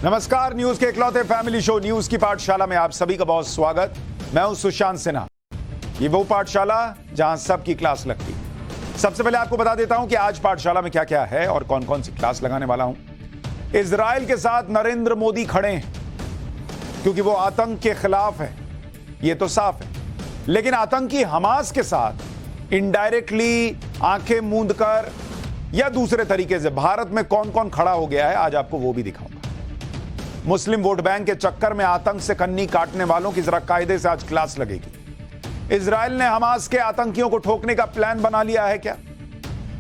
नमस्कार, न्यूज के इकलौते फैमिली शो न्यूज की पाठशाला में आप सभी का बहुत स्वागत। मैं हूं सुशांत सिन्हा। ये वो पाठशाला जहां सबकी क्लास लगती है। सबसे पहले आपको बता देता हूं कि आज पाठशाला में क्या क्या है और कौन कौन सी क्लास लगाने वाला हूं। इजराइल के साथ नरेंद्र मोदी खड़े हैं क्योंकि वो आतंक के खिलाफ है, ये तो साफ है। लेकिन आतंकी हमास के साथ इनडायरेक्टली आंखें मूंद कर या दूसरे तरीके से भारत में कौन कौन खड़ा हो गया है, आज आपको वो भी दिखाऊंगा। मुस्लिम वोट बैंक के चक्कर में आतंक से कन्नी काटने वालों की जरा कायदे से आज क्लास लगेगी। इजराइल ने हमास के आतंकियों को ठोकने का प्लान बना लिया है क्या?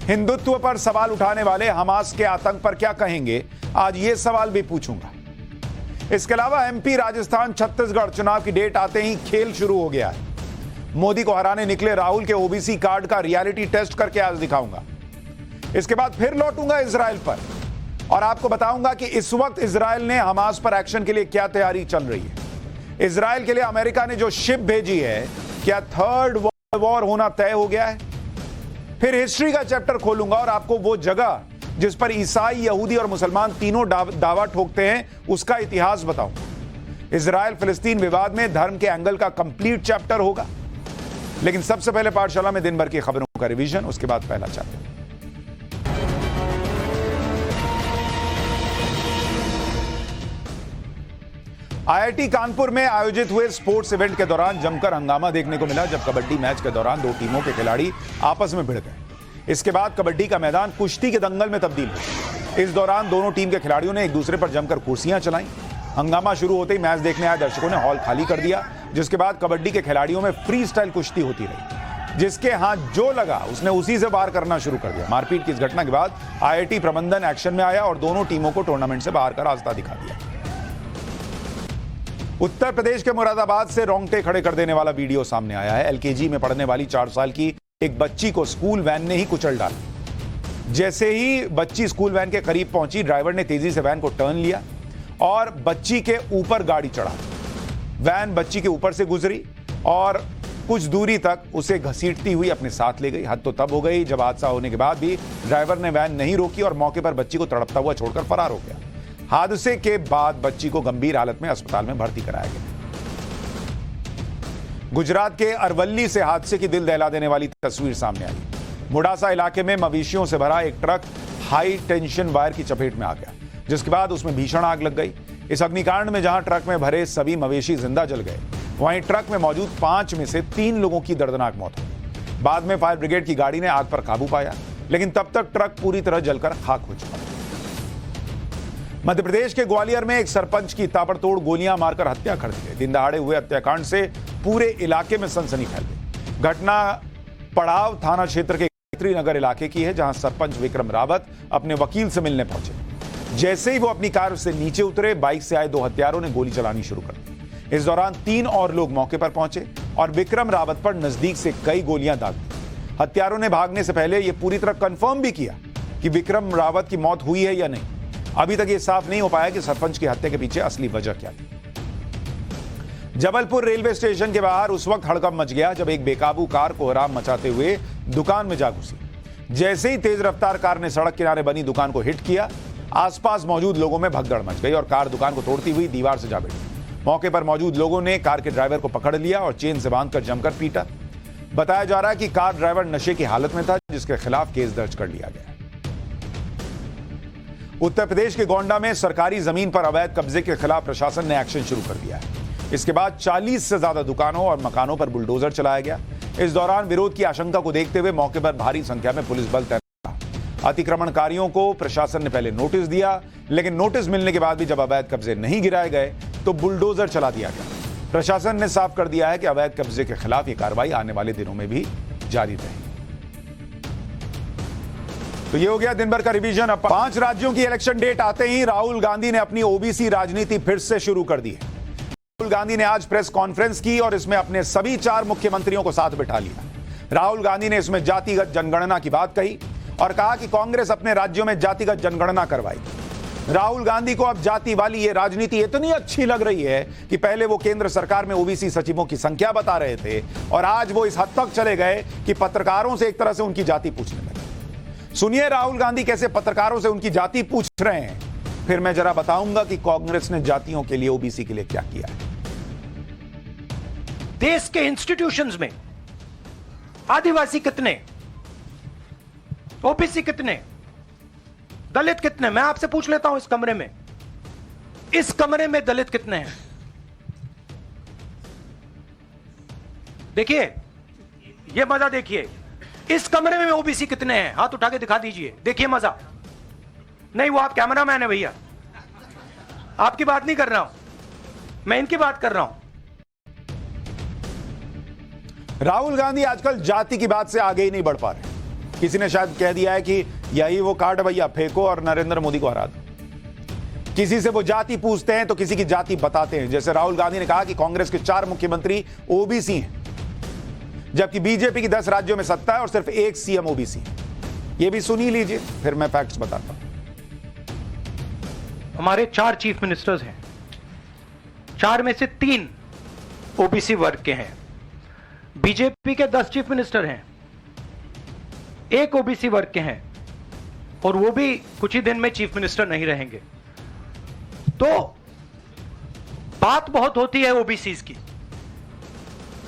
हिंदुत्व पर सवाल उठाने वाले हमास के आतंक पर क्या कहेंगे, आज ये सवाल भी पूछूंगा। इसके अलावा एमपी, राजस्थान, छत्तीसगढ़ चुनाव की डेट आते ही खेल शुरू हो गया है। मोदी को हराने निकले राहुल के ओबीसी कार्ड का रियलिटी टेस्ट करके आज दिखाऊंगा। इसके बाद फिर लौटूंगा इजराइल पर और आपको बताऊंगा कि इस वक्त इजराइल ने हमास पर एक्शन के लिए क्या तैयारी चल रही है। इजराइल के लिए अमेरिका ने जो शिप भेजी है, क्या थर्ड वर्ल्ड वॉर होना तय हो गया है? फिर हिस्ट्री का चैप्टर खोलूंगा और आपको वो जगह जिस पर ईसाई, यहूदी और मुसलमान तीनों दावा ठोकते हैं, उसका इतिहास बताऊंगा। इजराइल फिलिस्तीन विवाद में धर्म के एंगल का कंप्लीट चैप्टर होगा। लेकिन सबसे पहले पाठशाला में दिन भर की खबरों का रिवीजन, उसके बाद पहला चैप्टर। आईआईटी कानपुर में आयोजित हुए स्पोर्ट्स इवेंट के दौरान जमकर हंगामा देखने को मिला जब कबड्डी मैच के दौरान दो टीमों के खिलाड़ी आपस में भिड़ गए। इसके बाद कबड्डी का मैदान कुश्ती के दंगल में तब्दील हुआ। इस दौरान दोनों टीम के खिलाड़ियों ने एक दूसरे पर जमकर कुर्सियां चलाईं। हंगामा शुरू होते ही मैच देखने आए दर्शकों ने हॉल खाली कर दिया, जिसके बाद कबड्डी के खिलाड़ियों में फ्री स्टाइल कुश्ती होती रही। जिसके हाथ जो लगा उसने उसी से वार करना शुरू कर दिया। मारपीट की इस घटना के बाद आईआईटी प्रबंधन एक्शन में आया और दोनों टीमों को टूर्नामेंट से बाहर का रास्ता दिखा दिया। उत्तर प्रदेश के मुरादाबाद से रोंगटे खड़े कर देने वाला वीडियो सामने आया है। एलकेजी में पढ़ने वाली 4 साल की एक बच्ची को स्कूल वैन ने ही कुचल डाला। जैसे ही बच्ची स्कूल वैन के करीब पहुंची, ड्राइवर ने तेजी से वैन को टर्न लिया और बच्ची के ऊपर गाड़ी चढ़ा। वैन बच्ची के ऊपर से गुजरी और कुछ दूरी तक उसे घसीटती हुई अपने साथ ले गई। हद तो तब हो गई जब हादसा होने के बाद भी ड्राइवर ने वैन नहीं रोकी और मौके पर बच्ची को तड़पता हुआ छोड़कर फरार हो गया। हादसे के बाद बच्ची को गंभीर हालत में अस्पताल में भर्ती कराया गया। गुजरात के अरवल्ली से हादसे की दिल दहला देने वाली तस्वीर सामने आई। मुडासा इलाके में मवेशियों से भरा एक ट्रक हाई टेंशन वायर की चपेट में आ गया, जिसके बाद उसमें भीषण आग लग गई। इस अग्निकांड में जहां ट्रक में भरे सभी मवेशी जिंदा जल गए, वहीं ट्रक में मौजूद 5 में से 3 लोगों की दर्दनाक मौत हुई। बाद में फायर ब्रिगेड की गाड़ी ने आग पर काबू पाया, लेकिन तब तक ट्रक पूरी तरह जलकर खाक हो चुका। मध्य प्रदेश के ग्वालियर में एक सरपंच की ताबड़तोड़ गोलियां मारकर हत्या कर दी गई। दिन दहाड़े हुए हत्याकांड से पूरे इलाके में सनसनी फैल गई। घटना पड़ाव थाना क्षेत्र के गायत्री नगर इलाके की है, जहां सरपंच विक्रम रावत अपने वकील से मिलने पहुंचे। जैसे ही वो अपनी कार से नीचे उतरे, बाइक से आए 2 हत्यारों ने गोली चलानी शुरू कर दी। इस दौरान 3 और लोग मौके पर पहुंचे और विक्रम रावत पर नजदीक से कई गोलियां दाग दी। हत्यारों ने भागने से पहले यह पूरी तरह कंफर्म भी किया कि विक्रम रावत की मौत हुई है या नहीं। अभी तक यह साफ नहीं हो पाया कि सरपंच की हत्या के पीछे असली वजह क्या थी। जबलपुर रेलवे स्टेशन के बाहर उस वक्त हड़कंप मच गया जब एक बेकाबू कार कोहराम मचाते हुए दुकान में जा घुसी। जैसे ही तेज रफ्तार कार ने सड़क किनारे बनी दुकान को हिट किया, आसपास मौजूद लोगों में भगदड़ मच गई और कार दुकान को तोड़ती हुई दीवार से जा बैठी। मौके पर मौजूद लोगों ने कार के ड्राइवर को पकड़ लिया और चेन से बांधकर जमकर पीटा। बताया जा रहा है कि कार ड्राइवर नशे की हालत में था, जिसके खिलाफ केस दर्ज कर लिया गया। उत्तर प्रदेश के गोंडा में सरकारी जमीन पर अवैध कब्जे के खिलाफ प्रशासन ने एक्शन शुरू कर दिया है। इसके बाद 40 से ज्यादा दुकानों और मकानों पर बुलडोजर चलाया गया। इस दौरान विरोध की आशंका को देखते हुए मौके पर भारी संख्या में पुलिस बल तैनात था। अतिक्रमणकारियों को प्रशासन ने पहले नोटिस दिया, लेकिन नोटिस मिलने के बाद भी जब अवैध कब्जे नहीं गिराए गए तो बुलडोजर चला दिया गया। प्रशासन ने साफ कर दिया है कि अवैध कब्जे के खिलाफ यह कार्रवाई आने वाले दिनों में भी जारी रहेगी। तो ये हो गया दिन भर का रिवीजन। अब 5 राज्यों की इलेक्शन डेट आते ही राहुल गांधी ने अपनी ओबीसी राजनीति फिर से शुरू कर दी है। राहुल गांधी ने आज प्रेस कॉन्फ्रेंस की और इसमें अपने सभी 4 मुख्यमंत्रियों को साथ बिठा लिया। राहुल गांधी ने इसमें जातिगत जनगणना की बात कही और कहा कि कांग्रेस अपने राज्यों में जातिगत जनगणना करवाएगी। राहुल गांधी को अब जाति वाली ये राजनीति इतनी अच्छी लग रही है कि पहले वो केंद्र सरकार में ओबीसी सचिवों की संख्या बता रहे थे और आज वो इस हद तक चले गए कि पत्रकारों से एक तरह से उनकी जाति पूछने लगे। सुनिए राहुल गांधी कैसे पत्रकारों से उनकी जाति पूछ रहे हैं। फिर मैं जरा बताऊंगा कि कांग्रेस ने जातियों के लिए, ओबीसी के लिए क्या किया है। देश के इंस्टीट्यूशंस में आदिवासी कितने, ओबीसी कितने, दलित कितने? मैं आपसे पूछ लेता हूं, इस कमरे में दलित कितने हैं? देखिए, ये मजा देखिए, इस कमरे में ओबीसी कितने हैं? हाथ उठा के दिखा दीजिए, देखिए मजा। नहीं, वो आप कैमरामैन है भैया, आपकी बात नहीं कर रहा हूं, मैं इनकी बात कर रहा हूं। राहुल गांधी आजकल जाति की बात से आगे ही नहीं बढ़ पा रहे। किसी ने शायद कह दिया है कि यही वो कार्ड भैया, फेंको और नरेंद्र मोदी को हरा दो। किसी से वो जाति पूछते हैं तो किसी की जाति बताते हैं। जैसे राहुल गांधी ने कहा कि कांग्रेस के 4 मुख्यमंत्री ओबीसी हैं, जबकि बीजेपी की 10 राज्यों में सत्ता है और सिर्फ 1 सीएम ओबीसी। ये भी सुनी लीजिए, फिर मैं फैक्ट्स बताता हूं। हमारे 4 चीफ मिनिस्टर्स हैं, 4 में से 3 ओबीसी वर्ग के हैं। बीजेपी के 10 चीफ मिनिस्टर हैं, 1 ओबीसी वर्ग के हैं, और वो भी कुछ ही दिन में चीफ मिनिस्टर नहीं रहेंगे। तो बात बहुत होती है ओबीसीज की,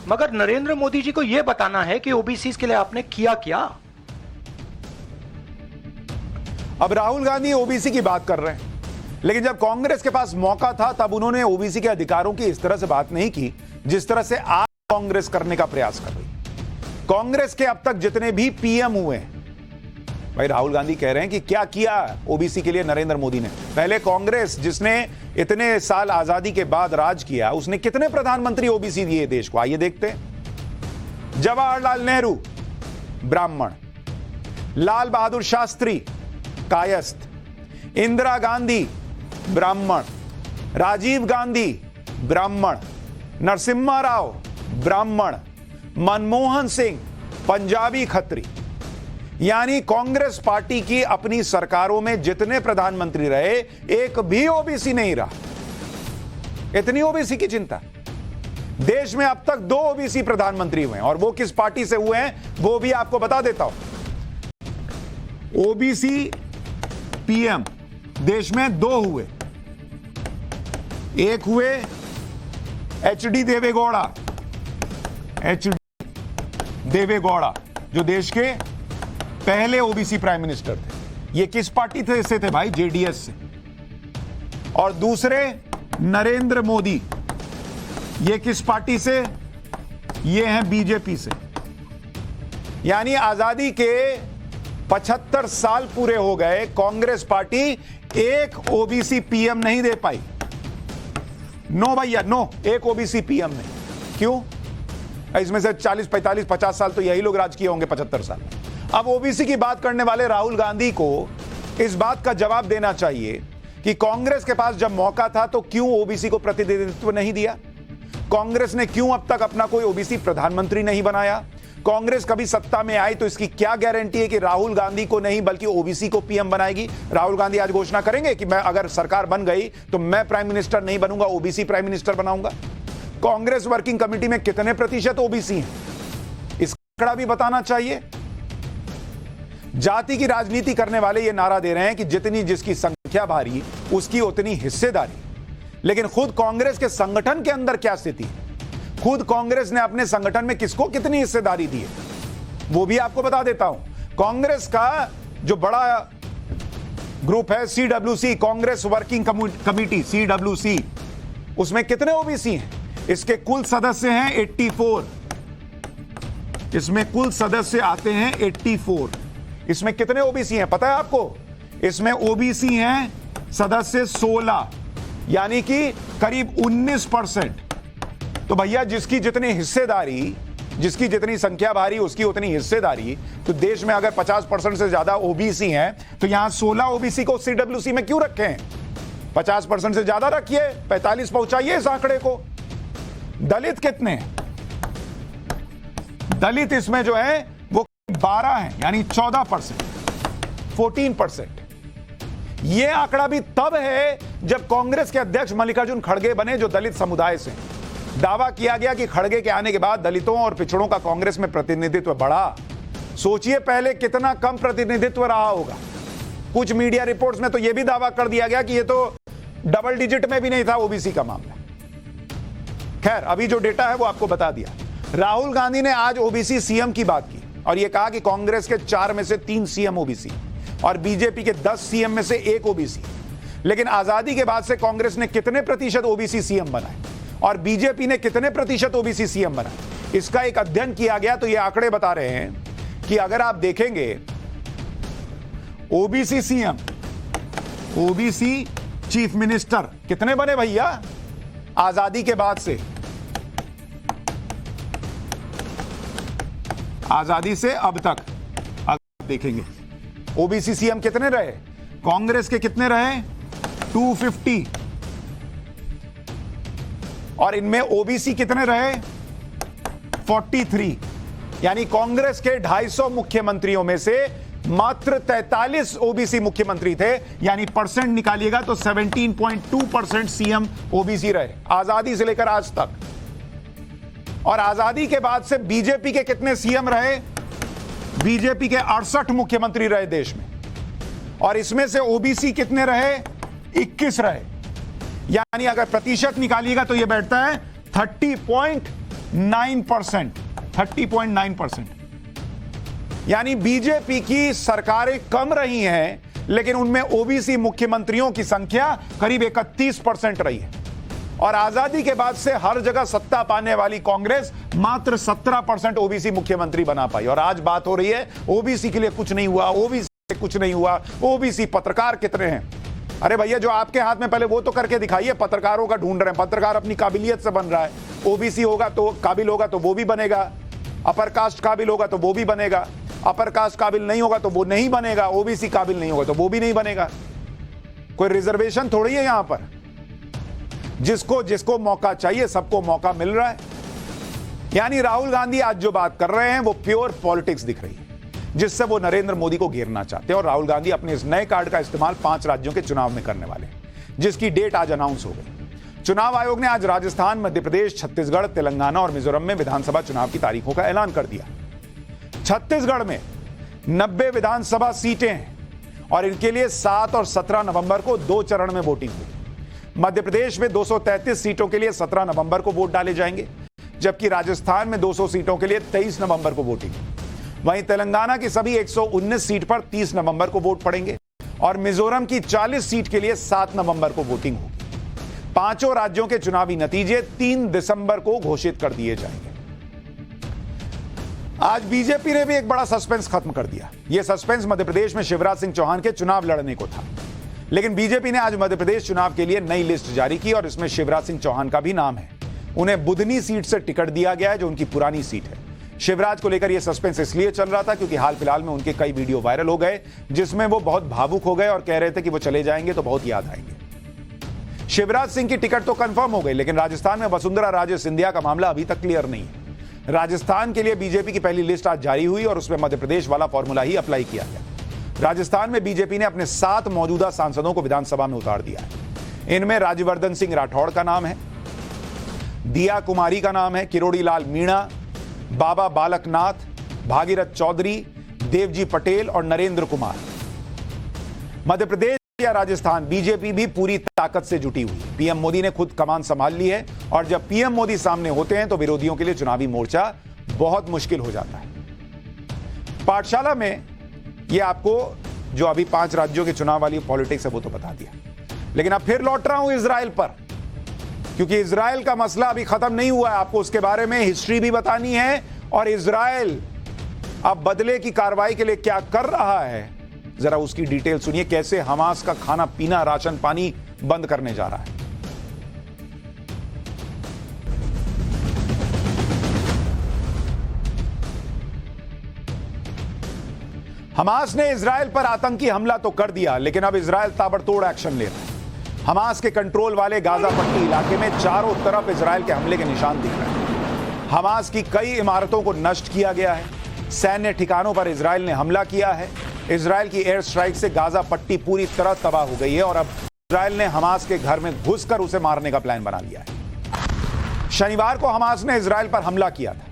मगर नरेंद्र मोदी जी को यह बताना है कि ओबीसीज के लिए आपने किया क्या। अब राहुल गांधी ओबीसी की बात कर रहे हैं, लेकिन जब कांग्रेस के पास मौका था तब उन्होंने ओबीसी के अधिकारों की इस तरह से बात नहीं की जिस तरह से आज कांग्रेस करने का प्रयास कर रही। कांग्रेस के अब तक जितने भी पीएम हुए हैं, भाई राहुल गांधी कह रहे हैं कि क्या किया ओबीसी के लिए नरेंद्र मोदी ने। पहले कांग्रेस जिसने इतने साल आजादी के बाद राज किया, उसने कितने प्रधानमंत्री ओबीसी दिए देश को, आइए देखते हैं। जवाहरलाल नेहरू ब्राह्मण, लाल बहादुर शास्त्री कायस्थ, इंदिरा गांधी ब्राह्मण, राजीव गांधी ब्राह्मण, नरसिम्हा राव ब्राह्मण, मनमोहन सिंह पंजाबी खत्री। यानी कांग्रेस पार्टी की अपनी सरकारों में जितने प्रधानमंत्री रहे, एक भी ओबीसी नहीं रहा। इतनी ओबीसी की चिंता। देश में अब तक 2 ओबीसी प्रधानमंत्री हुए हैं, और वो किस पार्टी से हुए हैं वो भी आपको बता देता हूं। ओबीसी पीएम देश में 2 हुए। एक हुए एचडी देवेगौड़ा, जो देश के पहले ओबीसी प्राइम मिनिस्टर थे। ये किस पार्टी से थे भाई? जेडीएस से। और दूसरे नरेंद्र मोदी, ये किस पार्टी से? ये हैं बीजेपी से। यानी आजादी के 75 साल पूरे हो गए, कांग्रेस पार्टी एक ओबीसी पीएम नहीं दे पाई। नो भैया नो, एक ओबीसी पीएम नहीं। क्यों? इसमें से 40, 45, 50 साल तो यही लोग राज किए होंगे, 75 साल। अब ओबीसी की बात करने वाले राहुल गांधी को इस बात का जवाब देना चाहिए कि कांग्रेस के पास जब मौका था तो क्यों ओबीसी को प्रतिनिधित्व नहीं दिया? कांग्रेस ने क्यों अब तक अपना कोई ओबीसी प्रधानमंत्री नहीं बनाया? कांग्रेस कभी सत्ता में आई तो इसकी क्या गारंटी है कि राहुल गांधी को नहीं बल्कि ओबीसी को पीएम बनाएगी? राहुल गांधी आज घोषणा करेंगे कि मैं अगर सरकार बन गई तो मैं प्राइम मिनिस्टर नहीं बनूंगा, ओबीसी प्राइम मिनिस्टर बनाऊंगा। कांग्रेस वर्किंग कमेटी में कितने प्रतिशत ओबीसी हैं, इसका आंकड़ा भी बताना चाहिए। जाति की राजनीति करने वाले ये नारा दे रहे हैं कि जितनी जिसकी संख्या भारी उसकी उतनी हिस्सेदारी, लेकिन खुद कांग्रेस के संगठन के अंदर क्या स्थिति है? खुद कांग्रेस ने अपने संगठन में किसको कितनी हिस्सेदारी दी है वो भी आपको बता देता हूं। कांग्रेस का जो बड़ा ग्रुप है CWC, Congress working committee CWC, उसमें कितने ओबीसी हैं? इसके कुल सदस्य हैं 84। इसमें कुल सदस्य आते हैं 84। इसमें कितने ओबीसी हैं पता है आपको? इसमें ओबीसी हैं सदस्य 16, यानी कि करीब 19%। तो भैया जिसकी जितनी हिस्सेदारी, जिसकी जितनी संख्या भारी उसकी उतनी हिस्सेदारी, तो देश में अगर 50% से ज्यादा ओबीसी हैं तो यहां 16 ओबीसी को सीडब्ल्यूसी में क्यों रखे हैं? 50% से ज्यादा रखिए, 45 पहुंचाइए इस आंकड़े को। दलित कितने हैं? दलित इसमें जो है वो 12 है, यानी 14%, 14%। यह आंकड़ा भी तब है जब कांग्रेस के अध्यक्ष मल्लिकार्जुन खड़गे बने, जो दलित समुदाय से। दावा किया गया कि खड़गे के आने के बाद दलितों और पिछड़ों का कांग्रेस में प्रतिनिधित्व बढ़ा। सोचिए पहले कितना कम प्रतिनिधित्व रहा होगा। कुछ मीडिया रिपोर्ट्स में तो यह भी दावा कर दिया गया कि यह तो डबल डिजिट में भी नहीं था ओबीसी का मामला। खैर, अभी जो डेटा है वो आपको बता दिया। राहुल गांधी ने आज ओबीसी सीएम की बात की और यह कहा कि कांग्रेस के 4 में से 3 सीएम ओबीसी और बीजेपी के 10 सीएम में से 1 ओबीसी। लेकिन आजादी के बाद से कांग्रेस ने कितने प्रतिशत ओबीसी सीएम बनाए और बीजेपी ने कितने प्रतिशत ओबीसी सीएम बनाए, इसका एक अध्ययन किया गया तो ये आंकड़े बता रहे हैं कि अगर आप देखेंगे OBC CM, OBC chief minister कितने बने भैया आजादी के बाद से, आजादी से अब तक अगर देखेंगे ओबीसी सीएम कितने रहे, कांग्रेस के कितने रहे 250 और इनमें ओबीसी कितने रहे 43। यानी कांग्रेस के 250 मुख्यमंत्रियों में से मात्र 43 ओबीसी मुख्यमंत्री थे, यानी परसेंट निकालिएगा तो 17.2% सीएम ओबीसी रहे आजादी से लेकर आज तक। और आजादी के बाद से बीजेपी के कितने सीएम रहे, बीजेपी के 68 मुख्यमंत्री रहे देश में और इसमें से ओबीसी कितने रहे 21 रहे। यानी अगर प्रतिशत निकालिएगा तो यह बैठता है 30.9%, 30.9%। यानी बीजेपी की सरकारें कम रही हैं लेकिन उनमें ओबीसी मुख्यमंत्रियों की संख्या करीब 31% रही है। और आजादी के बाद से हर जगह सत्ता पाने वाली कांग्रेस मात्र 17% ओबीसी मुख्यमंत्री बना पाई। और आज बात हो रही है ओबीसी के लिए कुछ नहीं हुआ, ओबीसी के कुछ नहीं हुआ, ओबीसी पत्रकार कितने हैं। अरे भैया, जो आपके हाथ में पहले वो तो करके दिखाइए। पत्रकारों का ढूंढ रहे हैं, पत्रकार अपनी काबिलियत से बन रहा है। ओबीसी होगा तो काबिल होगा तो वो भी बनेगा, अपर कास्ट काबिल होगा तो वो भी बनेगा, अपर कास्ट काबिल नहीं होगा तो वो नहीं बनेगा, ओबीसी काबिल नहीं होगा तो वो भी नहीं बनेगा। कोई रिजर्वेशन थोड़ी है यहां पर, जिसको जिसको मौका चाहिए सबको मौका मिल रहा है। यानी राहुल गांधी आज जो बात कर रहे हैं वो प्योर पॉलिटिक्स दिख रही है, जिससे वो नरेंद्र मोदी को घेरना चाहते हैं। और राहुल गांधी अपने इस नए कार्ड का इस्तेमाल 5 राज्यों के चुनाव में करने वाले हैं, जिसकी डेट आज अनाउंस हो गई। चुनाव आयोग ने आज राजस्थान, मध्य प्रदेश, छत्तीसगढ़, तेलंगाना और मिजोरम में विधानसभा चुनाव की तारीखों का ऐलान कर दिया। छत्तीसगढ़ में 90 विधानसभा सीटें हैं और इनके लिए 7 और 17 नवंबर को 2 चरण में वोटिंग हुई। मध्य प्रदेश में 233 सीटों के लिए 17 नवंबर को वोट डाले जाएंगे, जबकि राजस्थान में 200 सीटों के लिए 23 नवंबर को वोटिंग। वहीं तेलंगाना की सभी 119 सीट पर 30 नवंबर को वोट पड़ेंगे और मिजोरम की 40 सीट के लिए 7 नवंबर को वोटिंग होगी। पांचों राज्यों के चुनावी नतीजे 3 दिसंबर को घोषित कर दिए जाएंगे। आज बीजेपी ने भी एक बड़ा सस्पेंस खत्म कर दिया। यह सस्पेंस मध्य प्रदेश में शिवराज सिंह चौहान के चुनाव लड़ने को था, लेकिन बीजेपी ने आज मध्य प्रदेश चुनाव के लिए नई लिस्ट जारी की और इसमें शिवराज सिंह चौहान का भी नाम है। उन्हें बुधनी सीट से टिकट दिया गया है, जो उनकी पुरानी सीट है। शिवराज को लेकर यह सस्पेंस इसलिए चल रहा था क्योंकि हाल फिलहाल में उनके कई वीडियो वायरल हो गए जिसमें वो बहुत भावुक हो गए और कह रहे थे कि वो चले जाएंगे तो बहुत याद आएंगे। शिवराज सिंह की टिकट तो कंफर्म हो गई, लेकिन राजस्थान में वसुंधरा राजे सिंधिया का मामला अभी तक क्लियर नहीं है। राजस्थान के लिए बीजेपी की पहली लिस्ट आज जारी हुई और उसमें मध्य प्रदेश वाला फॉर्मूला ही अप्लाई किया गया। राजस्थान में बीजेपी ने अपने 7 मौजूदा सांसदों को विधानसभा में उतार दिया है। इनमें राज्यवर्धन सिंह राठौड़ का नाम है, दिया कुमारी का नाम है, किरोड़ी लाल मीणा, बाबा बालकनाथ, भागीरथ चौधरी, देवजी पटेल और नरेंद्र कुमार। मध्य प्रदेश या राजस्थान बीजेपी भी पूरी ताकत से जुटी हुई। पीएम मोदी ने खुद कमान संभाल ली है और जब पीएम मोदी सामने होते हैं तो विरोधियों के लिए चुनावी मोर्चा बहुत मुश्किल हो जाता है। पाठशाला में यह आपको जो अभी 5 राज्यों के चुनाव वाली पॉलिटिक्स है वो तो बता दिया, लेकिन अब फिर लौट रहा हूं इजराइल पर, क्योंकि इजराइल का मसला अभी खत्म नहीं हुआ है। आपको उसके बारे में हिस्ट्री भी बतानी है और इजराइल अब बदले की कार्रवाई के लिए क्या कर रहा है, जरा उसकी डिटेल सुनिए। कैसे हमास का खाना पीना, राशन पानी बंद करने जा रहा है। हमास ने इजराइल पर आतंकी हमला तो कर दिया, लेकिन अब इजराइल ताबड़तोड़ एक्शन ले रहा है। हमास के कंट्रोल वाले गाजा पट्टी इलाके में चारों तरफ इजराइल के हमले के निशान दिख रहे हैं। हमास की कई इमारतों को नष्ट किया गया है, सैन्य ठिकानों पर इजराइल ने हमला किया है। इजराइल की एयर स्ट्राइक से गाजा पट्टी पूरी तरह तबाह हो गई है और अब इजराइल ने हमास के घर में घुसकर उसे मारने का प्लान बना लिया है। शनिवार को हमास ने इजराइल पर हमला किया था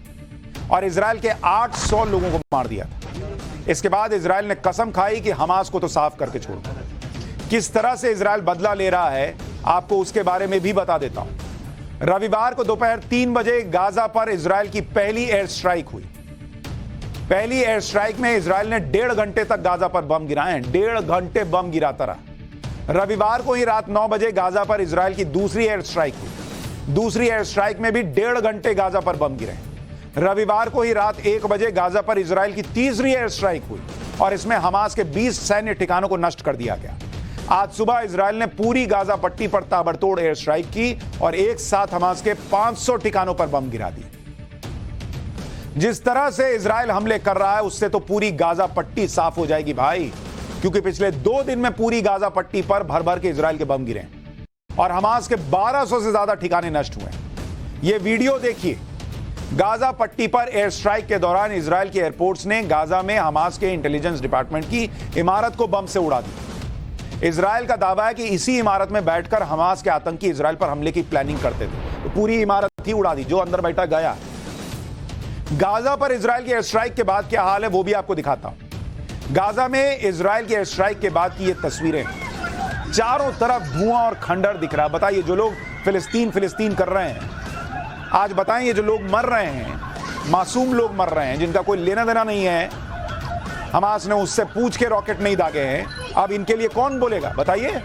और इजराइल के 800 लोगों को मार दिया था। इसके बाद इजराइल ने कसम खाई कि हमास को तो साफ करके छोड़ दो। किस तरह से इजराइल बदला ले रहा है आपको उसके बारे में भी बता देता हूं। रविवार को दोपहर 3 बजे गाजा पर इजराइल की पहली एयर स्ट्राइक हुई। पहली एयर स्ट्राइक में इजराइल ने 1.5 घंटे तक गाजा पर बम गिराए हैं। 1.5 घंटे बम गिराता रहा। रविवार को ही रात 9 बजे गाजा पर इजराइल की दूसरी एयर स्ट्राइक हुई। दूसरी एयर स्ट्राइक में भी 1.5 घंटे गाजा पर बम गिरे। रविवार को ही रात 1 बजे गाजा पर इजराइल की तीसरी एयर स्ट्राइक हुई और इसमें हमास के 20 सैन्य ठिकानों को नष्ट कर दिया गया। आज सुबह इजराइल ने पूरी गाजा पट्टी पर ताबड़तोड़ एयर स्ट्राइक की और एक साथ हमास के 500 ठिकानों पर बम गिरा दिए। जिस तरह से इजराइल हमले कर रहा है उससे तो पूरी गाजा पट्टी साफ हो जाएगी भाई, क्योंकि पिछले 2 दिन में पूरी गाजा पट्टी पर भर भर के इजराइल के बम गिरे और हमास के 1200 से ज्यादा ठिकाने नष्ट हुए। यह वीडियो देखिए। गाजा पट्टी पर एयर स्ट्राइक के दौरान इजराइल के एयरपोर्ट्स ने गाजा में हमास के इंटेलिजेंस डिपार्टमेंट की इमारत को बम से उड़ा दिया। इजराइल का दावा है कि इसी इमारत में बैठकर हमास के आतंकी इजराइल पर हमले की प्लानिंग करते थे, तो पूरी इमारत ही उड़ा दी, जो अंदर बैठा गया। गाजा पर इजराइल की एयर स्ट्राइक के बाद क्या हाल है वो भी आपको दिखाता हूं। गाजा में इजराइल की एयर स्ट्राइक के बाद की ये तस्वीरें, चारों तरफ धुआं और खंडर दिख रहा है। बताइए, जो लोग फिलिस्तीन कर रहे हैं, आज बताएं, ये जो लोग मर रहे हैं, मासूम लोग मर रहे हैं जिनका कोई लेना देना नहीं है, हमास ने उससे पूछ के रॉकेट नहीं दागे हैं, अब इनके लिए कौन बोलेगा बताइए।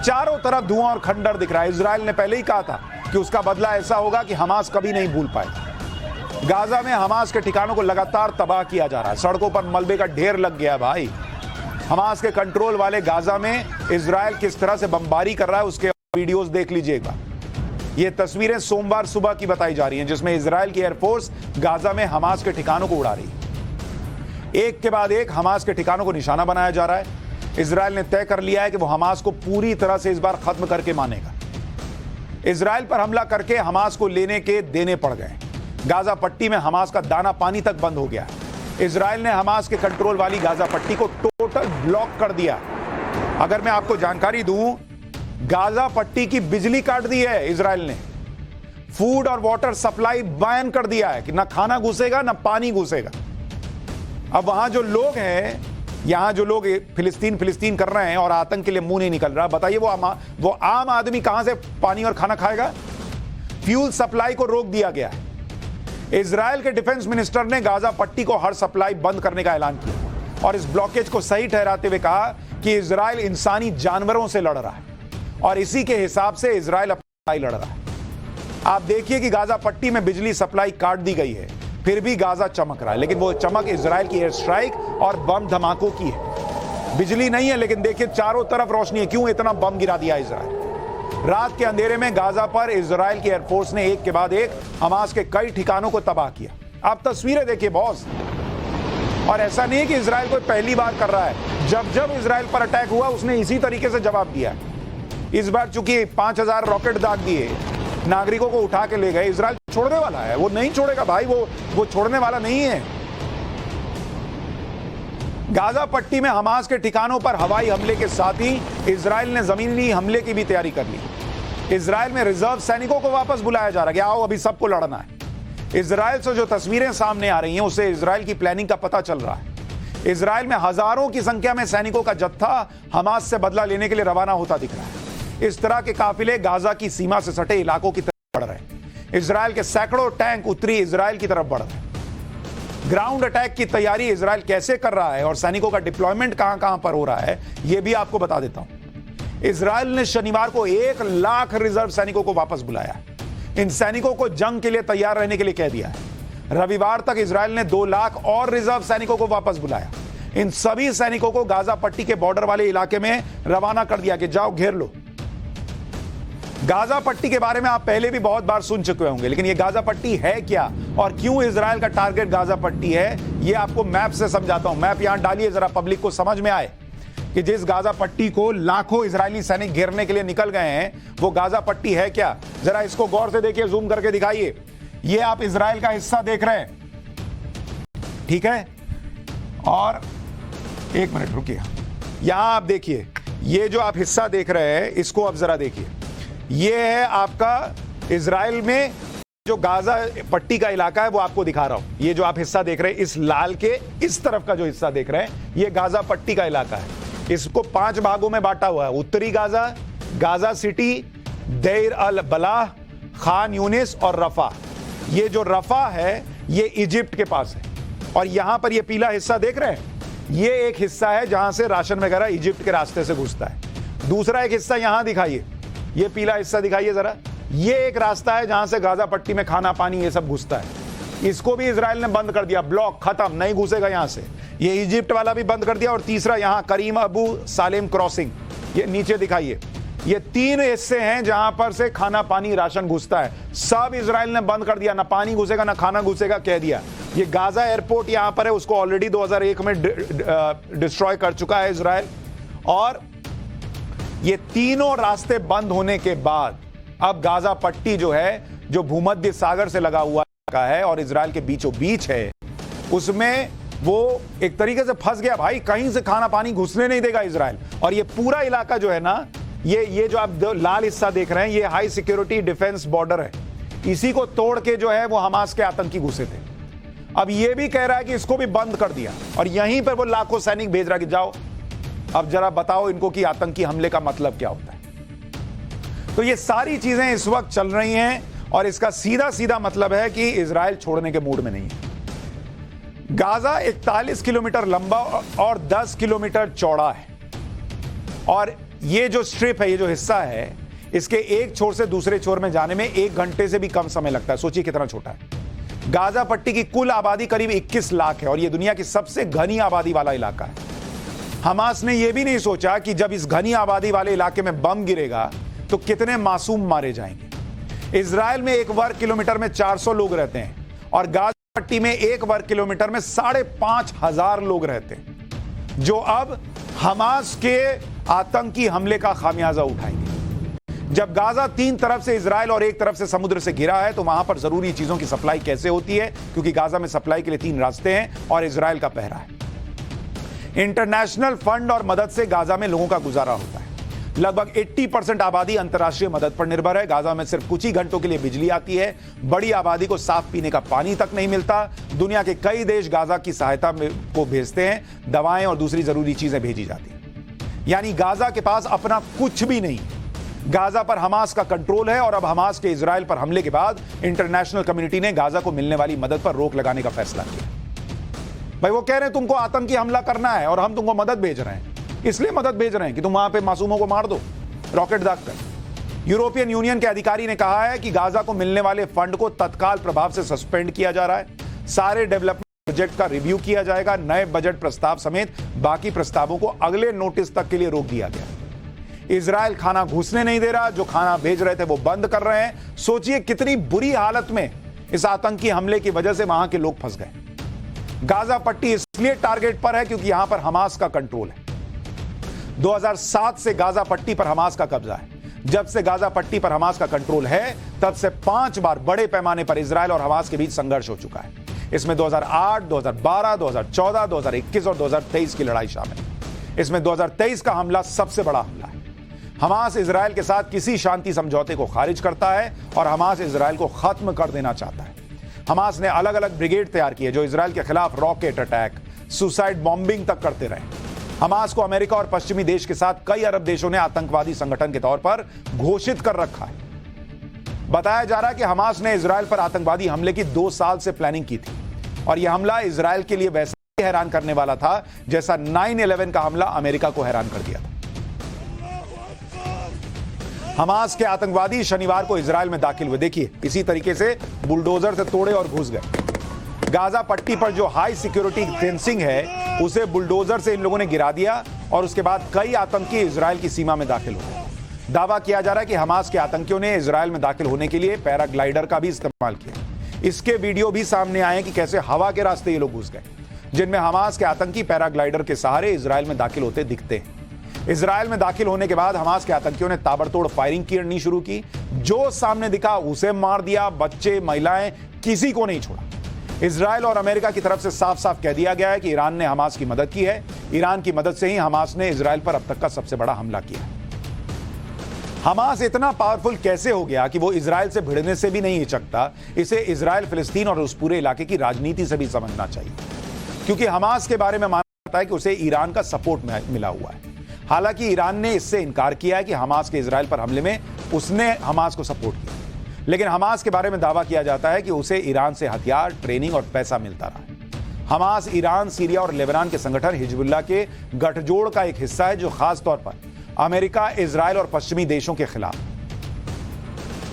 चारों तरफ धुआं और खंडर दिख रहा है। इजराइल ने पहले ही कहा था कि उसका बदला ऐसा होगा कि हमास कभी नहीं भूल पाएगा। गाजा में हमास के ठिकानों को लगातार तबाह किया जा रहा है। सड़कों पर मलबे का ढेर लग गया भाई। हमास के कंट्रोल वाले गाजा में इजराइल किस तरह से बमबारी कर रहा है उसके वीडियोस देख लीजिएगा। ये तस्वीरें सोमवार सुबह की बताई जा रही हैं, जिसमें इजराइल की एयरफोर्स गाजा में हमास के ठिकानों को उड़ा रही है। एक के बाद एक हमास के ठिकानों को निशाना बनाया जा रहा है। इजराइल ने तय कर लिया है कि वो हमास को पूरी तरह से इस बार खत्म करके मानेगा। इजराइल पर हमला करके हमास को लेने के देने पड़ गए। गाजा पट्टी में हमास का दाना पानी तक बंद हो गया। इजराइल ने हमास के कंट्रोल वाली गाजा पट्टी को टोटल ब्लॉक कर दिया। अगर मैं आपको जानकारी दूं, गाजा पट्टी की बिजली काट दी है इजराइल ने। फूड और वाटर सप्लाई बैन कर दिया है कि ना खाना घुसेगा ना पानी घुसेगा। अब वहां जो लोग हैं, यहां जो लोग फिलिस्तीन कर रहे हैं और आतंक के लिए मुंह नहीं निकल रहा, बताइए वो आम आदमी कहां से पानी और खाना खाएगा। फ्यूल सप्लाई को रोक दिया गया है। इजराइल के डिफेंस मिनिस्टर ने गाजा पट्टी को हर सप्लाई बंद करने का ऐलान किया और इस ब्लॉकेज को सही ठहराते हुए कहा कि इजराइल इंसानी जानवरों से लड़ रहा है और इसी के हिसाब से इजराइल अपनी लड़ रहा है। आप देखिए कि गाजा पट्टी में बिजली सप्लाई काट दी गई है, फिर भी गाजा चमक रहा है, लेकिन वो चमक इजराइल की एयर स्ट्राइक और बम धमाकों की है। बिजली नहीं है, लेकिन देखिए चारों तरफ रोशनी है। क्यों इतना बम गिरा दिया इजराइल। रात के अंधेरे में गाजा पर इजराइल की एयरफोर्स ने एक के बाद एक हमास के कई ठिकानों को तबाह किया। आप तस्वीरें देखिए बॉस। और ऐसा नहीं है कि इजराइल कोई पहली बार कर रहा है। जब इजराइल पर अटैक हुआ उसने इसी तरीके से जवाब दिया। इस बार चूंकि 5000 रॉकेट दाग दिए, नागरिकों को उठा के ले गए, इजराइल छोड़ने वाला है। वो नहीं छोड़ेगा भाई, वो छोड़ने वाला नहीं है। गाजा पट्टी में हमास के ठिकानों पर हवाई हमले के साथ ही इजराइल ने जमीनी हमले की भी तैयारी कर ली। इजराइल में रिजर्व सैनिकों को वापस बुलाया जा रहा है कि आओ अभी सबको लड़ना है। इजराइल से जो तस्वीरें सामने आ रही हैं उससे इजराइल की प्लानिंग का पता चल रहा है। इजराइल में हजारों की संख्या में सैनिकों का जत्था हमास से बदला लेने के लिए रवाना होता दिख रहा है। इस तरह के काफिले गाजा की सीमा से सटे इलाकों की तरफ बढ़ रहे हैं। इजराइल के सैकड़ों टैंक उत्तरी इजराइल की तरफ बढ़ रहे हैं। ग्राउंड अटैक की तैयारी इजराइल कैसे कर रहा है और सैनिकों का डिप्लॉयमेंट कहां कहां पर हो रहा है, यह भी आपको बता देता हूं। इजराइल ने शनिवार को 1 लाख रिजर्व सैनिकों को वापस बुलाया। इन सैनिकों को जंग के लिए तैयार रहने के लिए कह दिया है। रविवार तक इजराइल ने 2 लाख और रिजर्व सैनिकों को वापस बुलाया। इन सभी सैनिकों को गाजा पट्टी के बॉर्डर वाले इलाके में रवाना कर दिया कि जाओ घेर लो। गाजा पट्टी के बारे में आप पहले भी बहुत बार सुन चुके होंगे, लेकिन ये गाजा पट्टी है क्या और क्यों इजराइल का टारगेट गाजा पट्टी है, ये आपको मैप से समझाता हूं। मैप यहां डालिए जरा, पब्लिक को समझ में आए कि जिस गाजा पट्टी को लाखों इजरायली सैनिक घेरने के लिए निकल गए हैं, वो गाजा पट्टी है क्या। जरा इसको गौर से देखिए, जूम करके दिखाइए। ये आप इजराइल का हिस्सा देख रहे हैं, ठीक है। और एक मिनट रुकिए, यहां आप देखिए, ये जो आप हिस्सा देख रहे हैं इसको अब जरा देखिए। ये है आपका इजराइल में जो गाजा पट्टी का इलाका है वो आपको दिखा रहा हूं। ये जो आप हिस्सा देख रहे हैं, इस लाल के इस तरफ का जो हिस्सा देख रहे हैं, ये गाजा पट्टी का इलाका है। इसको 5 भागों में बांटा हुआ है। उत्तरी गाजा, गाजा सिटी, देर अल बलाह, खान यूनिस और रफा। ये जो रफा है ये इजिप्ट के पास है। और यहां पर ये पीला हिस्सा देख रहे हैं, ये एक हिस्सा है जहां से राशन वगैरह इजिप्ट के रास्ते से घुसता है। दूसरा एक हिस्सा यहां दिखाइए, ये पीला हिस्सा दिखाइए जरा, ये एक रास्ता है जहां से गाजा पट्टी में खाना पानी ये सब घुसता है। इसको भी इजराइल ने बंद कर दिया, ब्लॉक खत्म, नहीं घुसेगा यहां से। ये इजिप्ट वाला भी बंद कर दिया। और तीसरा यहां करीम अबू सालेम क्रॉसिंग, ये नीचे दिखाइए, ये 3 हिस्से हैं जहां पर से खाना पानी राशन घुसता है। सब इजराइल ने बंद कर दिया, ना पानी घुसेगा ना खाना घुसेगा, कह दिया। ये गाजा एयरपोर्ट यहां पर है, उसको ऑलरेडी 2001 में डिस्ट्रॉय कर चुका है इजराइल। और ये तीनों रास्ते बंद होने के बाद अब गाजा पट्टी जो है, जो भूमध्य सागर से लगा हुआ का है और इजराइल के बीचों बीच है, उसमें वो एक तरीके से फंस गया भाई। कहीं से खाना पानी घुसने नहीं देगा इजराइल। और ये पूरा इलाका जो है ना, ये जो आप लाल हिस्सा देख रहे हैं, ये हाई सिक्योरिटी डिफेंस बॉर्डर है। इसी को तोड़ के जो है वो हमास के आतंकी घुसे थे। अब ये भी कह रहा है कि इसको भी बंद कर दिया और यहीं पर वो लाखों सैनिक भेज रहा कि जाओ अब जरा बताओ इनको कि आतंकी हमले का मतलब क्या होता है। तो ये सारी चीजें इस वक्त चल रही हैं और इसका सीधा सीधा मतलब है कि इजराइल छोड़ने के मूड में नहीं है। गाजा 41 किलोमीटर लंबा और 10 किलोमीटर चौड़ा है। और ये जो स्ट्रिप है, ये जो हिस्सा है, इसके एक छोर से दूसरे छोर में जाने में 1 घंटे से भी कम समय लगता है। सोचिए कितना छोटा है। गाजा पट्टी की कुल आबादी करीब 21 लाख है और यह दुनिया की सबसे घनी आबादी वाला इलाका है। हमास ने यह भी नहीं सोचा कि जब इस घनी आबादी वाले इलाके में बम गिरेगा तो कितने मासूम मारे जाएंगे। इजराइल में 1 वर्ग किलोमीटर में 400 लोग रहते हैं और गाजा पट्टी में 1 वर्ग किलोमीटर में 5,500 लोग रहते हैं, जो अब हमास के आतंकी हमले का खामियाजा उठाएंगे। जब गाजा 3 तरफ से इजराइल और 1 तरफ से समुद्र से घिरा है तो वहां पर जरूरी चीजों की सप्लाई कैसे होती है, क्योंकि गाजा में सप्लाई के लिए 3 रास्ते हैं और इजराइल का पहरा है। इंटरनेशनल फंड और मदद से गाजा में लोगों का गुजारा होता है। लगभग 80% आबादी अंतर्राष्ट्रीय मदद पर निर्भर है। गाजा में सिर्फ कुछ ही घंटों के लिए बिजली आती है। बड़ी आबादी को साफ पीने का पानी तक नहीं मिलता। दुनिया के कई देश गाजा की सहायता को भेजते हैं, दवाएं और दूसरी जरूरी चीजें भेजी जाती हैं। यानी गाजा के पास अपना कुछ भी नहीं। गाजा पर हमास का कंट्रोल है और अब हमास के इजराइल पर हमले के बाद इंटरनेशनल कम्युनिटी ने गाजा को मिलने वाली मदद पर रोक लगाने का फैसला किया। भाई वो कह रहे हैं तुमको आतंकी हमला करना है और हम तुमको मदद भेज रहे हैं, इसलिए मदद भेज रहे हैं कि तुम वहां पे मासूमों को मार दो रॉकेट दागकर। यूरोपियन यूनियन के अधिकारी ने कहा है कि गाजा को मिलने वाले फंड को तत्काल प्रभाव से सस्पेंड किया जा रहा है। सारे डेवलपमेंट प्रोजेक्ट का रिव्यू किया जाएगा। नए बजट प्रस्ताव समेत बाकी प्रस्तावों को अगले नोटिस तक के लिए रोक दिया गया। इजराइल खाना घुसने नहीं दे रहा, जो खाना भेज रहे थे वो बंद कर रहे हैं। सोचिए कितनी बुरी हालत में इस आतंकी हमले की वजह से वहां के लोग फंस गए। गाजा पट्टी इसलिए टारगेट पर है क्योंकि यहां पर हमास का कंट्रोल है। 2007 से गाजा पट्टी पर हमास का कब्जा है। जब से गाजा पट्टी पर हमास का कंट्रोल है तब से 5 बार बड़े पैमाने पर इजराइल और हमास के बीच संघर्ष हो चुका है। इसमें 2008, 2012, 2014, 2021 और 2023 की लड़ाई शामिल है। इसमें 2023 का हमला सबसे बड़ा हमला है। हमास इजराइल के साथ किसी शांति समझौते को खारिज करता है और हमास इजराइल को खत्म कर देना चाहता है। हमास ने अलग अलग ब्रिगेड तैयार किए जो इजराइल के खिलाफ रॉकेट अटैक, सुसाइड बॉम्बिंग तक करते रहे। हमास को अमेरिका और पश्चिमी देश के साथ कई अरब देशों ने आतंकवादी संगठन के तौर पर घोषित कर रखा है। बताया जा रहा है कि हमास ने इजराइल पर आतंकवादी हमले की 2 साल से प्लानिंग की थी और यह हमला इजराइल के लिए वैसा ही हैरान करने वाला था जैसा 9/11 का हमला अमेरिका को हैरान कर दिया था। हमास के आतंकवादी शनिवार को इजराइल में दाखिल हुए। देखिए इसी तरीके से बुलडोजर से तोड़े और घुस गए। गाजा पट्टी पर जो हाई सिक्योरिटी फेंसिंग है उसे बुलडोजर से इन लोगों ने गिरा दिया और उसके बाद कई आतंकी इजराइल की सीमा में दाखिल हो गए। दावा किया जा रहा है कि हमास के आतंकियों ने इजराइल में दाखिल होने के लिए पैराग्लाइडर का भी इस्तेमाल किया। इसके वीडियो भी सामने आए कि कैसे हवा के रास्ते ये लोग घुस गए, जिनमें हमास के आतंकी पैराग्लाइडर के सहारे इजराइल में दाखिल होते दिखते हैं। इजराइल में दाखिल होने के बाद हमास के आतंकियों ने ताबड़तोड़ फायरिंग करनी शुरू की। जो सामने दिखा उसे मार दिया। बच्चे, महिलाएं, किसी को नहीं छोड़ा। इजराइल और अमेरिका की तरफ से साफ साफ कह दिया गया है कि ईरान ने हमास की मदद की है। ईरान की मदद से ही हमास ने इजराइल पर अब तक का सबसे बड़ा हमला किया। हमास इतना पावरफुल कैसे हो गया कि वो इजराइल से भिड़ने से भी नहीं हिचकता? इसे इजराइल, फिलिस्तीन और उस पूरे इलाके की राजनीति से भी समझना चाहिए, क्योंकि हमास के बारे में माना जाता है कि उसे ईरान का सपोर्ट मिला हुआ है। हालांकि ईरान ने इससे इनकार किया है कि हमास के इजराइल पर हमले में उसने हमास को सपोर्ट किया, लेकिन हमास के बारे में दावा किया जाता है कि उसे ईरान से हथियार, ट्रेनिंग और पैसा मिलता रहा। हमास ईरान, सीरिया और लेबनान के संगठन हिजबुल्लाह के गठजोड़ का एक हिस्सा है, जो खास तौर पर अमेरिका, इजराइल और पश्चिमी देशों के खिलाफ।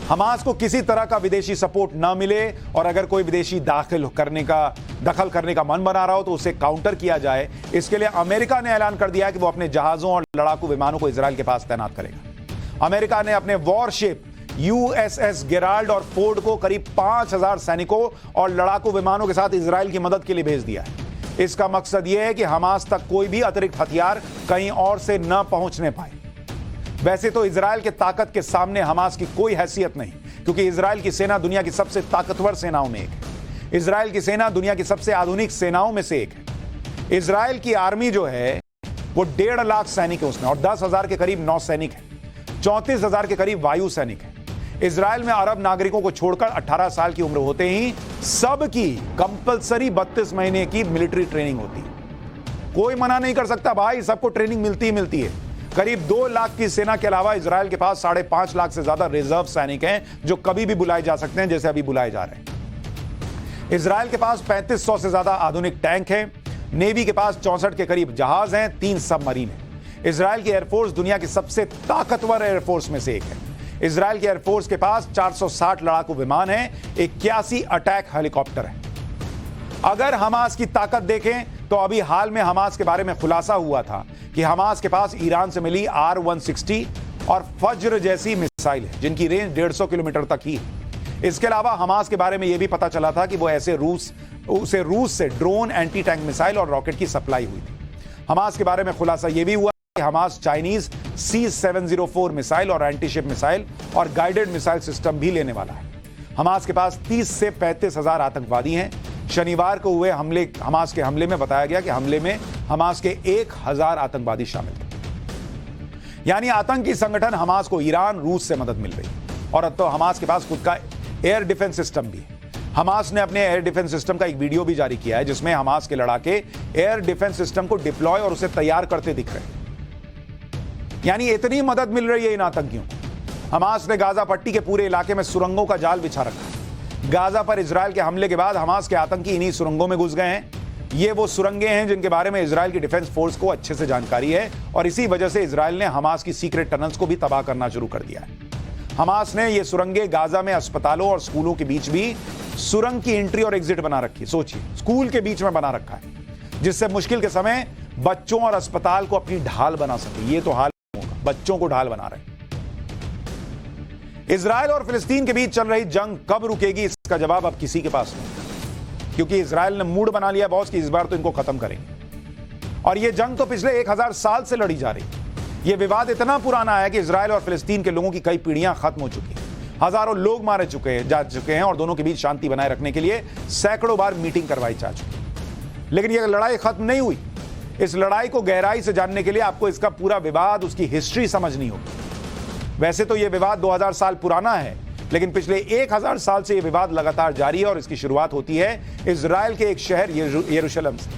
हमास को किसी तरह का विदेशी सपोर्ट न मिले और अगर कोई विदेशी दखल करने का मन बना रहा हो तो उसे काउंटर किया जाए। इसके लिए अमेरिका ने ऐलान कर दिया है कि वो अपने जहाजों और लड़ाकू विमानों को इजराइल के पास तैनात करेगा। अमेरिका ने अपने वॉरशिप यूएसएस गेराल्ड और फोर्ड को करीब 5000 सैनिकों और लड़ाकू विमानों के साथ इजराइल की मदद के लिए भेज दिया है। इसका मकसद यह है कि हमास तक कोई भी अतिरिक्त हथियार कहीं और से न पहुंचने पाए। वैसे तो इजराइल के ताकत के सामने हमास की कोई हैसियत नहीं, क्योंकि इजराइल की सेना दुनिया की सबसे ताकतवर सेनाओं में एक है। इजराइल की सेना दुनिया की सबसे आधुनिक सेनाओं में से एक है। इजराइल की आर्मी जो है वो 1.5 लाख सैनिक है उसमें, और 10,000 के करीब नौसैनिक है, 34,000 के करीब वायु सैनिक है। इजराइल में अरब नागरिकों को छोड़कर 18 साल की उम्र होते ही सबकी कंपलसरी 32 महीने की मिलिट्री ट्रेनिंग होती है। कोई मना नहीं कर सकता भाई, सबको ट्रेनिंग मिलती ही मिलती है। करीब 2 लाख की सेना के अलावा इजराइल के पास 5.5 लाख से ज्यादा रिजर्व सैनिक हैं, जो कभी भी बुलाए जा सकते हैं, जैसे अभी बुलाए जा रहे हैं। इजराइल के पास 3500 से ज्यादा आधुनिक टैंक हैं। नेवी के पास 64 के करीब जहाज हैं, 3 सबमरीन हैं। इजराइल की एयरफोर्स दुनिया की सबसे ताकतवर एयरफोर्स में से एक है। इजराइल की एयरफोर्स के पास 460 लड़ाकू विमान हैं, 81 अटैक हेलीकॉप्टर हैं। अगर हमास की ताकत देखें तो अभी हाल में हमास के बारे में खुलासा हुआ था कि हमास के पास ईरान से मिली R-160 और फज्र जैसी मिसाइल है, जिनकी रेंज 150 किलोमीटर तक ही है। इसके अलावा हमास के बारे में यह भी पता चला था कि वो उसे रूस से ड्रोन, एंटी टैंक मिसाइल और रॉकेट की सप्लाई हुई थी। हमास के बारे में खुलासा यह भी हुआ कि हमास चाइनीज C-704 मिसाइल और एंटीशिप मिसाइल और गाइडेड मिसाइल सिस्टम भी लेने वाला है। हमास के पास 30 से 35 हजार आतंकवादी हैं। शनिवार को हुए हमास के हमले में बताया गया कि हमले में हमास के 1000 आतंकवादी शामिल थे। यानी आतंकी संगठन हमास को ईरान, रूस से मदद मिल रही, और अब तो हमास के पास खुद का एयर डिफेंस सिस्टम भी है। हमास ने अपने एयर डिफेंस सिस्टम का एक वीडियो भी जारी किया है, जिसमें हमास के लड़ाके एयर डिफेंस सिस्टम को डिप्लॉय और उसे तैयार करते दिख रहे हैं। यानी इतनी मदद मिल रही है इन आतंकियों को। हमास ने गाजा पट्टी के पूरे इलाके में सुरंगों का जाल बिछा रखा है। गाजा पर इजराइल के हमले के बाद हमास के आतंकी इन्हीं सुरंगों में घुस गए हैं। ये वो सुरंगें हैं जिनके बारे में इजराइल की डिफेंस फोर्स को अच्छे से जानकारी है, और इसी वजह से इजराइल ने हमास की सीक्रेट टनल्स को भी तबाह करना शुरू कर दिया है। हमास ने ये सुरंगें गाजा में अस्पतालों और स्कूलों के बीच भी सुरंग की एंट्री और एग्जिट बना रखी। सोचिए, स्कूल के बीच में बना रखा है, जिससे मुश्किल के समय बच्चों और अस्पताल को अपनी ढाल बना सके। ये तो हाल होगा, बच्चों को ढाल बना रहे। इजराइल और फिलिस्तीन के बीच चल रही जंग कब रुकेगी, इसका जवाब अब किसी के पास नहीं, क्योंकि इजराइल ने मूड बना लिया बॉस कि इस बार तो इनको खत्म करेंगे। और यह जंग तो पिछले 1000 साल से लड़ी जा रही है। यह विवाद इतना पुराना है कि इजराइल और फिलिस्तीन के लोगों की कई पीढ़ियां खत्म हो चुकी हैं। हजारों लोग मारे जा चुके हैं और दोनों के बीच शांति बनाए रखने के लिए सैकड़ों बार मीटिंग करवाई जा चुकी है। लेकिन यह लड़ाई खत्म नहीं हुई। इस लड़ाई को गहराई से जानने के लिए आपको इसका पूरा विवाद, उसकी हिस्ट्री समझनी होगी। वैसे तो यह विवाद 2000 साल पुराना है, लेकिन पिछले 1000 साल से यह विवाद लगातार जारी है, और इसकी शुरुआत होती है इजराइल के एक शहर यरूशलेम से,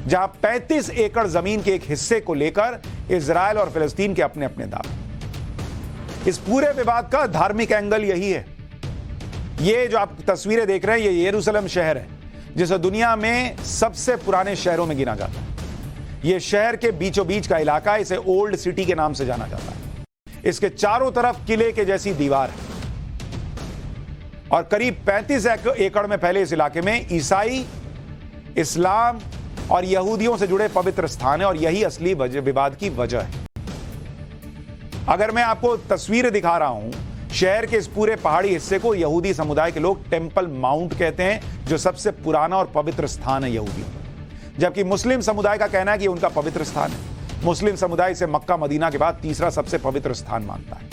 जहां 35 एकड़ जमीन के एक हिस्से को लेकर इजराइल और फिलिस्तीन के अपने अपने दावे। इस पूरे विवाद का धार्मिक एंगल यही है। ये जो आप तस्वीरें देख रहे हैं, ये यरूशलेम शहर है, जिसे दुनिया में सबसे पुराने शहरों में गिना जाता है। यह शहर के बीचों बीच का इलाका, इसे ओल्ड सिटी के नाम से जाना जाता है। इसके चारों तरफ किले के जैसी दीवार है, और करीब 35 एकड़ में फैले इस इलाके में ईसाई, इस्लाम और यहूदियों से जुड़े पवित्र स्थान है, और यही असली विवाद की वजह है। अगर मैं आपको तस्वीर दिखा रहा हूं, शहर के इस पूरे पहाड़ी हिस्से को यहूदी समुदाय के लोग टेंपल माउंट कहते हैं, जो सबसे पुराना और पवित्र स्थान है यहूदियों का। जबकि मुस्लिम समुदाय का कहना है कि उनका पवित्र स्थान है। मुस्लिम समुदाय इसे मक्का मदीना के बाद तीसरा सबसे पवित्र स्थान मानता है।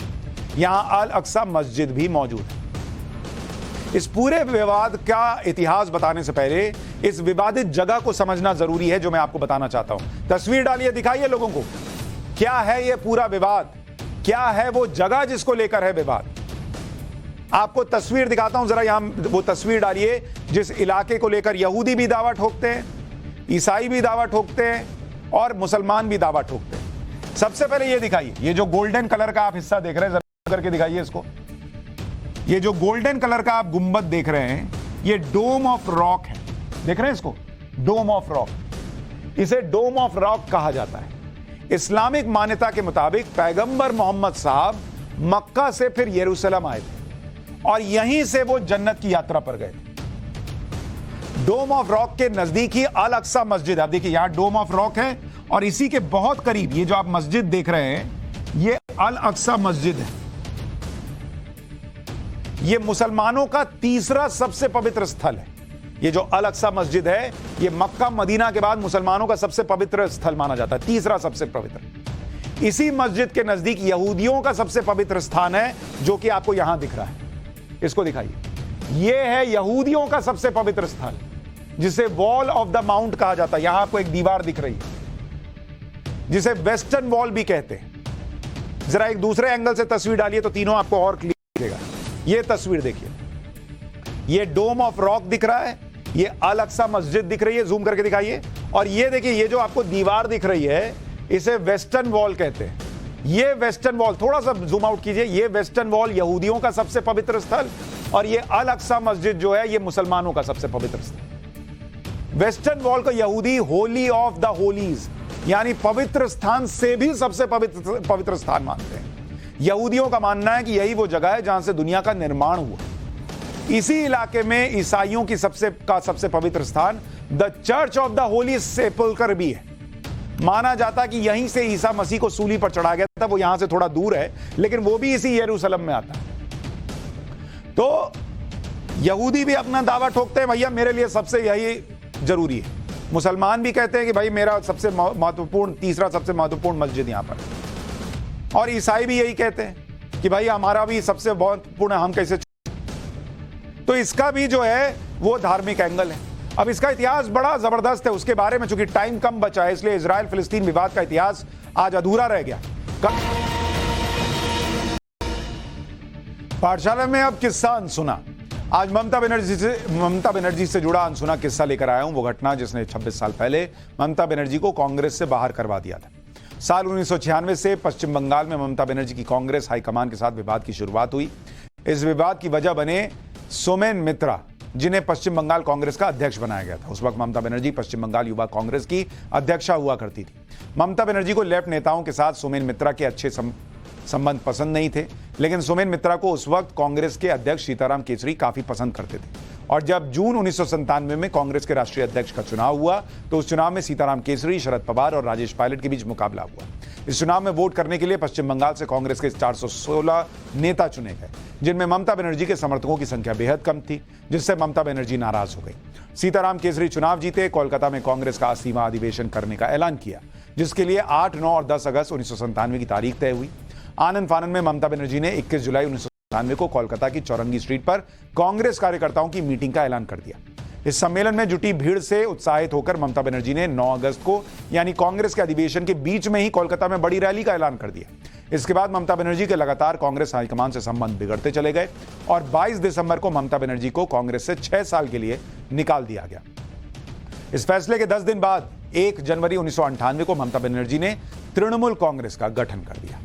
यहां अल अक्सा मस्जिद भी मौजूद है। इस पूरे विवाद का इतिहास बताने से पहले इस विवादित जगह को समझना जरूरी है, जो मैं आपको बताना चाहता हूं। तस्वीर डालिए, दिखाइए लोगों को क्या है यह पूरा विवाद। क्या है वो जगह जिसको लेकर है विवाद। आपको तस्वीर दिखाता हूं जरा, यहां वो तस्वीर डालिए जिस इलाके को लेकर यहूदी भी दावा ठोकते हैं, ईसाई भी दावा ठोकते हैं और मुसलमान भी दावा ठोकते हैं। सबसे पहले ये दिखाइए, ये जो गोल्डन कलर का आप हिस्सा देख रहे हैं, जरा करके दिखाइए इसको। ये जो गोल्डन कलर का आप गुंबद देख रहे हैं, ये डोम ऑफ रॉक है। देख रहे हैं इसको, डोम ऑफ रॉक। इसे डोम ऑफ रॉक कहा जाता है। इस्लामिक मान्यता के मुताबिक पैगंबर मोहम्मद साहब मक्का से फिर यरूशलेम आए थे और यहीं से वो जन्नत की यात्रा पर गए थे। डोम ऑफ रॉक के नजदीक ही अल अक्सा मस्जिद, आप देखिए यहां डोम ऑफ रॉक है और इसी के बहुत करीब ये जो आप मस्जिद देख रहे हैं, ये अल अक्सा मस्जिद है। ये मुसलमानों का तीसरा सबसे पवित्र स्थल है। ये जो अल अक्सा मस्जिद है, ये मक्का मदीना के बाद मुसलमानों का सबसे पवित्र स्थल माना जाता है, तीसरा सबसे पवित्र। इसी मस्जिद के नजदीक यहूदियों का सबसे पवित्र स्थान है, जो कि आपको यहां दिख रहा है। इसको दिखाइए, यह है यहूदियों का सबसे पवित्र स्थल, जिसे वॉल ऑफ द माउंट कहा जाता है। यहां आपको एक दीवार दिख रही है, जिसे वेस्टर्न वॉल भी कहते हैं। जरा एक दूसरे एंगल से तस्वीर डालिए तो तीनों आपको और क्लियर दिखेगा। यह तस्वीर देखिए, यह डोम ऑफ रॉक दिख रहा है, ये अल अक्सा मस्जिद दिख रही है, जूम करके दिखाइए। और ये देखिए, ये जो आपको दीवार दिख रही है, इसे वेस्टर्न वॉल कहते हैं। ये वेस्टर्न वॉल, थोड़ा सा जूम आउट कीजिए, ये वेस्टर्न वॉल यहूदियों का सबसे पवित्र स्थल और ये अल अक्सा मस्जिद जो है, ये मुसलमानों का सबसे पवित्र स्थल। वेस्टर्न वॉल को यहूदी होली ऑफ द होलीज, यानी पवित्र स्थान से भी सबसे पवित्र स्थान मानते हैं। यहूदियों का मानना है कि यही वो जगह है जहां से दुनिया का निर्माण हुआ। इसी इलाके में ईसाइयों की सबसे पवित्र स्थान the Church of the Holy Sepulchre भी है। माना जाता कि यहीं से ईसा मसीह को सूली पर चढ़ा गया था। वो यहां से थोड़ा दूर है, लेकिन वो भी इसी यरूशलेम में आता है। तो यहूदी भी अपना दावा ठोकते हैं, भैया मेरे लिए सबसे यही जरूरी है। मुसलमान भी कहते हैं कि भाई मेरा सबसे महत्वपूर्ण, तीसरा सबसे महत्वपूर्ण मस्जिद यहां पर। और ईसाई भी यही कहते हैं कि भाई हमारा भी सबसे महत्वपूर्ण, हम कैसे। तो इसका भी जो है वो धार्मिक एंगल है। अब इसका इतिहास बड़ा जबरदस्त है, उसके बारे में चूंकि टाइम कम बचा है, इसलिए इजराइल फिलिस्तीन विवाद का इतिहास आज अधूरा रह गया। पाठशाला में अब किस्सा अनसुना। आज ममता बनर्जी से जुड़ा अनसुना किस्सा लेकर आया हूं। वो घटना जिसने 26 साल पहले ममता बनर्जी को कांग्रेस से बाहर करवा दिया था। साल 1996 से पश्चिम बंगाल में ममता बनर्जी की कांग्रेस हाईकमान के साथ विवाद की शुरुआत हुई। इस विवाद की वजह बने सोमेन मित्रा, जिन्हें पश्चिम बंगाल कांग्रेस का अध्यक्ष बनाया गया था। उस वक्त ममता बनर्जी पश्चिम बंगाल युवा कांग्रेस की अध्यक्षा हुआ करती थी। ममता बनर्जी को लेफ्ट नेताओं के साथ सोमेन मित्रा के अच्छे संबंध पसंद नहीं थे, लेकिन सोमेन मित्रा को उस वक्त कांग्रेस के अध्यक्ष सीताराम केसरी काफी पसंद करते थे। और जब जून 1997 में कांग्रेस के राष्ट्रीय अध्यक्ष का चुनाव हुआ, तो उस चुनाव में सीताराम केसरी, शरद पवार और राजेश पायलट के बीच मुकाबला हुआ। इस चुनाव में वोट करने के लिए पश्चिम बंगाल से कांग्रेस के 416 नेता चुने गए, जिनमें ममता बनर्जी के समर्थकों की संख्या बेहद कम थी, जिससे ममता बनर्जी नाराज हो गई। सीताराम केसरी चुनाव जीते, कोलकाता में कांग्रेस का 80वां अधिवेशन करने का ऐलान किया, जिसके लिए 8, 9 और 10 अगस्त 1997 की तारीख तय हुई। आनंद फानन में ममता बनर्जी ने 21 जुलाई 1997 को कोलकाता की चौरंगी स्ट्रीट पर कांग्रेस कार्यकर्ताओं की मीटिंग का ऐलान कर दिया। इस सम्मेलन में जुटी भीड़ से उत्साहित होकर ममता बनर्जी ने 9 अगस्त को, यानी कांग्रेस के अधिवेशन के बीच में ही, कोलकाता में बड़ी रैली का ऐलान कर दिया। इसके बाद ममता बनर्जी के लगातार कांग्रेस हाईकमान से संबंध बिगड़ते चले गए और 22 दिसंबर को ममता बनर्जी को कांग्रेस से 6 साल के लिए निकाल दिया गया। इस फैसले के 10 दिन बाद 1 जनवरी 1998 को ममता बनर्जी ने तृणमूल कांग्रेस का गठन कर दिया।